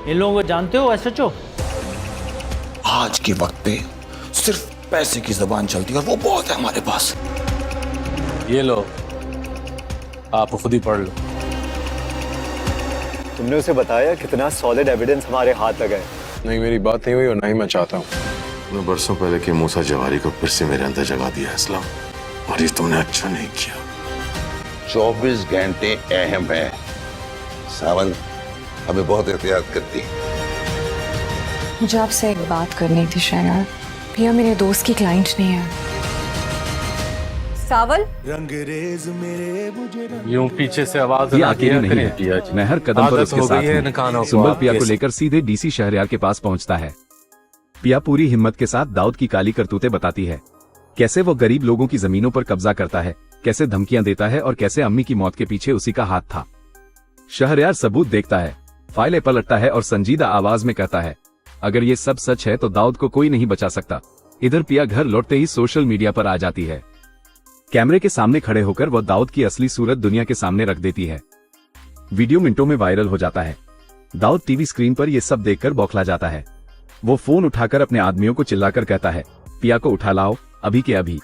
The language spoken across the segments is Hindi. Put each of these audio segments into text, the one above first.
इन लोगों को जानते हो एसएचओ? आज के वक्त पे सिर्फ पैसे की जबान चलती है और वो बहुत है हमारे पास। ये लो, आप खुद ही पढ़ लो। तुमने उसे बताया कितना सॉलिड एविडेंस हमारे हाथ लगा है? नहीं, मेरी बात नहीं हुई और ना ही मैं चाहता हूँ। मैं बरसों पहले के मूसा जवारी को फिर से मेरे अंदर जगा दिया असलम, और ये तुमने अच्छा नहीं किया। 24 घंटे अहम है सावन, हमें बहुत एहतियात करती है। मुझे आपसे एक बात करनी थी शहनाज। पिया मेरे दोस्त की क्लाइंट नहीं है। सावल, यूं पीछे से आवाज ये ना अकेली दिया नहीं करें। है पिया, मैं हर कदम पर आदत उसके हो साथ गई है हूं। इन कानों को सुंबल पिया को आपके। लेकर सीधे डीसी शहरयार के पास पहुंचता है। पिया पूरी हिम्मत के साथ दाऊद की काली करतूतें बताती है, कैसे वो गरीब लोगों की जमीनों पर कब्जा करता है, कैसे धमकियां देता है और कैसे अम्मी की मौत के पीछे उसी का हाथ था। शहरयार सबूत देखता है, फाइलें पलटता है और संजीदा आवाज में कहता है, अगर ये सब सच है तो दाऊद को कोई नहीं बचा सकता। इधर पिया घर लौटते ही सोशल मीडिया पर आ जाती है। कैमरे के सामने खड़े होकर वो दाऊद की असली सूरत दुनिया के सामने रख देती है। वीडियो मिनटों में वायरल हो जाता है। दाऊद टीवी स्क्रीन पर ये सब देखकर बौखला जाता है। वो फोन उठाकर अपने आदमियों को चिल्लाकर कहता है, पिया को उठा लाओ, अभी के अभी।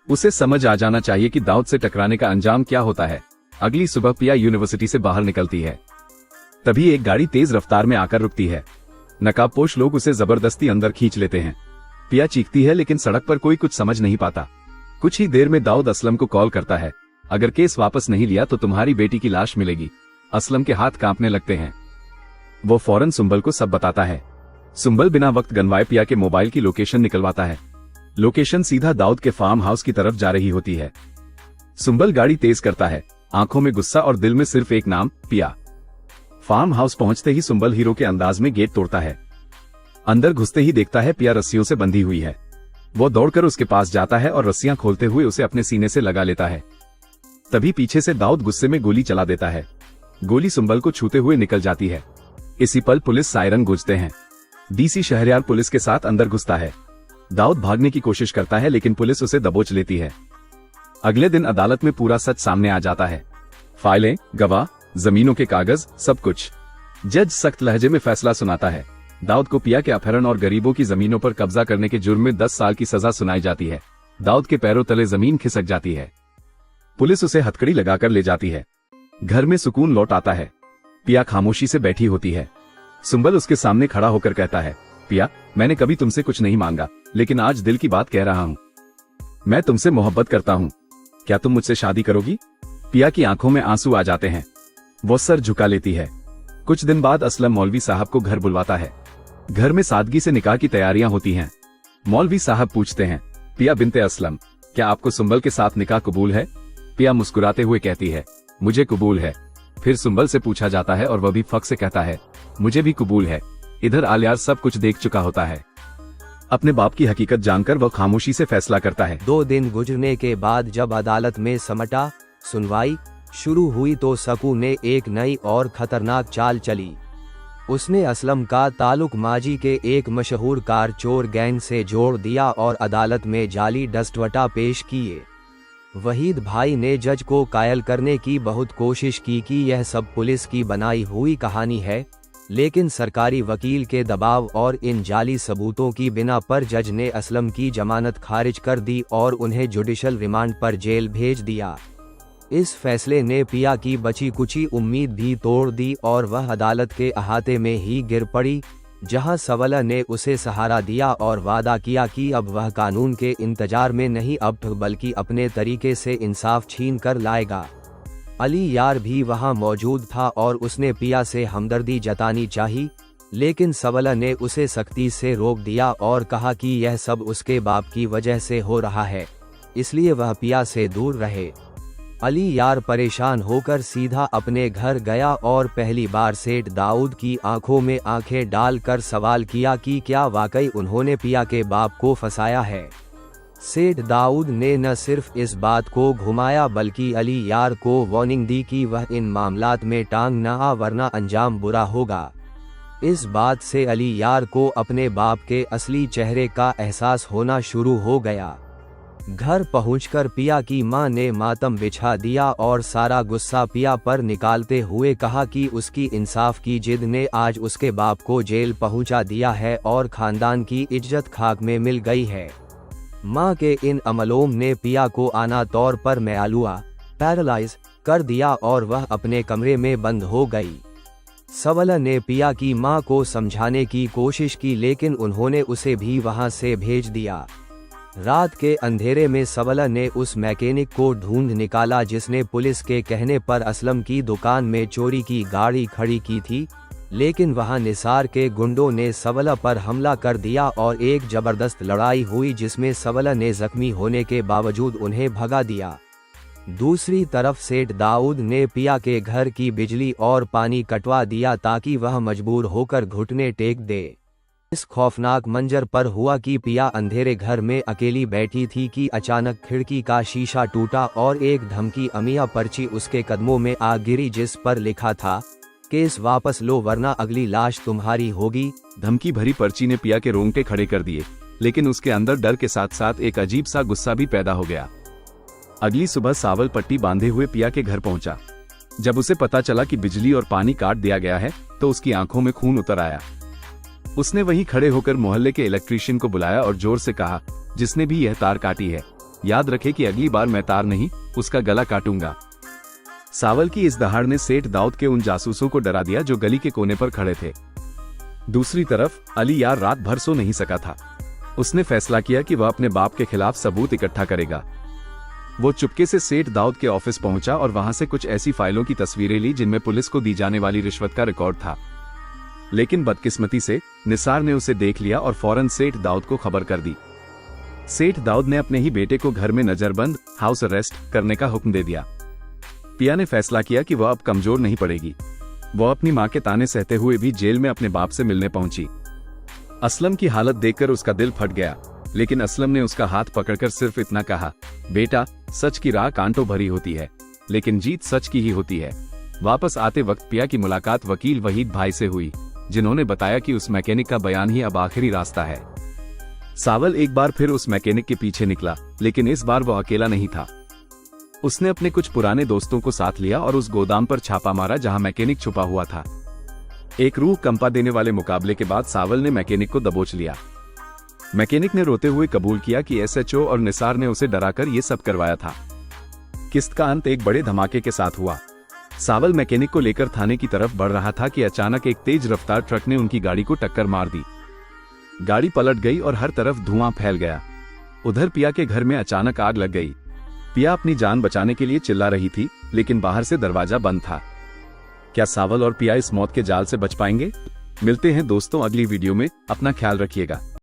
उसे समझ आ जाना चाहिए कि दाऊद से टकराने का अंजाम क्या होता है। अगली सुबह पिया यूनिवर्सिटी से बाहर निकलती है। तभी एक गाड़ी तेज रफ्तार में आकर रुकती है। नकाबपोश लोग उसे जबरदस्ती अंदर खींच लेते हैं। पिया चीखती है लेकिन सड़क पर कोई कुछ समझ नहीं पाता। कुछ ही देर में दाऊद असलम को कॉल करता है, अगर केस वापस नहीं लिया तो तुम्हारी बेटी की लाश मिलेगी। असलम के हाथ कांपने लगते हैं। वो फौरन सुंबल को सब बताता है। सुंबल बिना वक्त गंवाए पिया के मोबाइल की लोकेशन निकलवाता है। लोकेशन सीधा दाऊद के फार्म हाउस की तरफ जा रही होती है। सुंबल गाड़ी तेज करता है, आंखों में गुस्सा और दिल में सिर्फ एक नाम, पिया। फार्म हाउस पहुंचते ही सुंबल हीरो के अंदाज में गेट तोड़ता है। अंदर घुसते ही देखता है पिया रस्सियों से बंधी हुई है। वो दौड़कर उसके पास जाता है और रस्सियां खोलते हुए उसे अपने सीने से लगा लेता है। तभी पीछे से दाऊद गुस्से में गोली चला देता है। गोली सुंबल को छूते हुए निकल जाती है। इसी पल पुलिस सायरन गूंजते हैं। डीसी शहरयार पुलिस के साथ अंदर घुसता है। दाऊद भागने की कोशिश करता है लेकिन पुलिस उसे दबोच लेती है। अगले दिन अदालत में पूरा सच सामने आ जाता है। फाइलें, गवाह, जमीनों के कागज, सब कुछ। जज सख्त लहजे में फैसला सुनाता है। दाऊद को पिया के अपहरण और गरीबों की जमीनों पर कब्जा करने के जुर्म में 10 साल की सजा सुनाई जाती है। दाऊद के पैरों तले जमीन खिसक जाती है। पुलिस उसे हथकड़ी लगाकर ले जाती है। घर में सुकून लौट आता है। पिया खामोशी से बैठी होती है। सुंबल उसके सामने खड़ा होकर कहता है, पिया, मैंने कभी तुमसे कुछ नहीं मांगा, लेकिन आज दिल की बात कह रहा हूँ। मैं तुमसे मोहब्बत करता हूँ। क्या तुम मुझसे शादी करोगी? पिया की आंखों में आंसू आ जाते हैं। वो सर झुका लेती है। कुछ दिन बाद असलम मौलवी साहब को घर बुलवाता है। घर में सादगी से निकाह की तैयारियां होती हैं। मौलवी साहब पूछते हैं, पिया बिनते असलम, क्या आपको सुंबल के साथ निकाह कबूल है? पिया मुस्कुराते हुए कहती है, मुझे कबूल है। फिर सुंबल से पूछा जाता है और वह भी फक से कहता है, मुझे भी कबूल है। इधर आलियार सब कुछ देख चुका होता है। अपने बाप की हकीकत जानकर वह खामोशी से फैसला करता है। 2 दिन गुजरने के बाद जब अदालत में समटा सुनवाई शुरू हुई तो सकू ने एक नई और खतरनाक चाल चली। उसने असलम का ताल्लुक माजी के एक मशहूर कार चोर गैंग से जोड़ दिया और अदालत में जाली दस्तवटा पेश किए। वहीद भाई ने जज को कायल करने की बहुत कोशिश की कि यह सब पुलिस की बनाई हुई कहानी है, लेकिन सरकारी वकील के दबाव और इन जाली सबूतों की बिना पर जज ने असलम की जमानत खारिज कर दी और उन्हें जुडिशल रिमांड पर जेल भेज दिया। इस फैसले ने पिया की बची कुची उम्मीद भी तोड़ दी और वह अदालत के अहाते में ही गिर पड़ी, जहां सवला ने उसे सहारा दिया और वादा किया कि अब वह कानून के इंतजार में नहीं अब बल्कि अपने तरीके से इंसाफ छीन कर लाएगा। अली यार भी वहां मौजूद था और उसने पिया से हमदर्दी जतानी चाही, लेकिन सवला ने उसे सख्ती से रोक दिया और कहा कि यह सब उसके बाप की वजह से हो रहा है, इसलिए वह पिया से दूर रहे। अली यार परेशान होकर सीधा अपने घर गया और पहली बार सेठ दाऊद की आंखों में आंखें डालकर सवाल किया कि क्या वाकई उन्होंने पिया के बाप को फंसाया है। सेठ दाऊद ने न सिर्फ इस बात को घुमाया बल्कि अली यार को वार्निंग दी कि वह इन मामलात में टांग न आ वरना अंजाम बुरा होगा। इस बात से अली यार को अपने बाप के असली चेहरे का एहसास होना शुरू हो गया। घर पहुंचकर पिया की मां ने मातम बिछा दिया और सारा गुस्सा पिया पर निकालते हुए कहा कि उसकी इंसाफ की जिद ने आज उसके बाप को जेल पहुंचा दिया है और खानदान की इज्जत खाक में मिल गई है। मां के इन अमलों ने पिया को आना तौर पर मैलूआ पैरालाइज कर दिया और वह अपने कमरे में बंद हो गई। सबला ने पिया की मां को समझाने की कोशिश की लेकिन उन्होंने उसे भी वहां से भेज दिया। रात के अंधेरे में सबला ने उस मैकेनिक को ढूंढ निकाला जिसने पुलिस के कहने पर असलम की दुकान में चोरी की गाड़ी खड़ी की थी, लेकिन वहां निसार के गुंडों ने सबला पर हमला कर दिया और एक जबरदस्त लड़ाई हुई जिसमें सबला ने जख्मी होने के बावजूद उन्हें भगा दिया। दूसरी तरफ सेठ दाऊद ने पिया के घर की बिजली और पानी कटवा दिया ताकि वह मजबूर होकर घुटने टेक दे। इस खौफनाक मंजर पर हुआ कि पिया अंधेरे घर में अकेली बैठी थी कि अचानक खिड़की का शीशा टूटा और एक धमकी अमिया पर्ची उसके कदमों में आ गिरी जिस पर लिखा था, केस वापस लो वरना अगली लाश तुम्हारी होगी। धमकी भरी पर्ची ने पिया के रोंगटे खड़े कर दिए, लेकिन उसके अंदर डर के साथ साथ एक अजीब सा गुस्सा भी पैदा हो गया। अगली सुबह सावल पट्टी बांधे हुए पिया के घर पहुंचा। जब उसे पता चला कि बिजली और पानी काट दिया गया है तो उसकी आंखों में खून उतर आया। उसने वहीं खड़े होकर मोहल्ले के इलेक्ट्रीशियन को बुलाया और जोर से कहा, जिसने भी यह तार काटी है याद रखे कि अगली बार मैं तार नहीं उसका गला काटूंगा। सावल की इस दहाड़ ने सेठ दाऊद के उन जासूसों को डरा दिया जो गली के कोने पर खड़े थे। दूसरी तरफ अली यार रात भर सो नहीं सका था। उसने फैसला किया कि वह अपने बाप के खिलाफ सबूत इकट्ठा करेगा। वो चुपके से सेठ दाऊद के ऑफिस पहुंचा और वहां से कुछ ऐसी फाइलों की तस्वीरें ली जिनमें पुलिस को दी जाने वाली रिश्वत का रिकॉर्ड था। लेकिन बदकिस्मती से निसार ने उसे देख लिया और फौरन सेठ दाऊद को खबर कर दी। सेठ दाऊद ने अपने ही बेटे को घर में नजरबंद हाउस अरेस्ट करने का हुक्म दे दिया। पिया ने फैसला किया कि वह अब कमजोर नहीं पड़ेगी। वह अपनी मां के ताने सहते हुए भी जेल में अपने बाप से मिलने पहुंची। असलम की हालत देखकर उसका दिल फट गया, लेकिन असलम ने उसका हाथ पकड़कर सिर्फ इतना कहा, बेटा सच की राह कांटों भरी होती है लेकिन जीत सच की ही होती है। वापस आते वक्त पिया की मुलाकात वकील वहीद भाई से हुई, जिन्होंने बताया कि उस मैकेनिक का बयान ही अब आखिरी रास्ता है। सावल एक बार फिर उस मैकेनिक के पीछे निकला, लेकिन इस बार वो अकेला नहीं था। उसने अपने कुछ पुराने दोस्तों को साथ लिया और उस गोदाम पर छापा मारा जहां मैकेनिक छुपा हुआ था। एक रूह कंपा देने वाले मुकाबले के बाद सावल ने मैकेनिक को दबोच लिया। मैकेनिक ने रोते हुए कबूल किया कि एसएचओ और निसार ने उसे डराकर ये सब करवाया था। किस्त का अंत एक बड़े धमाके के साथ हुआ। सावल मैकेनिक को लेकर थाने की तरफ बढ़ रहा था कि अचानक एक तेज रफ्तार ट्रक ने उनकी गाड़ी को टक्कर मार दी। गाड़ी पलट गई और हर तरफ धुआं फैल गया। उधर पिया के घर में अचानक आग लग गई। पिया अपनी जान बचाने के लिए चिल्ला रही थी, लेकिन बाहर से दरवाजा बंद था। क्या सावल और पिया इस मौत के जाल से बच पाएंगे? मिलते हैं दोस्तों अगली वीडियो में। अपना ख्याल रखिएगा।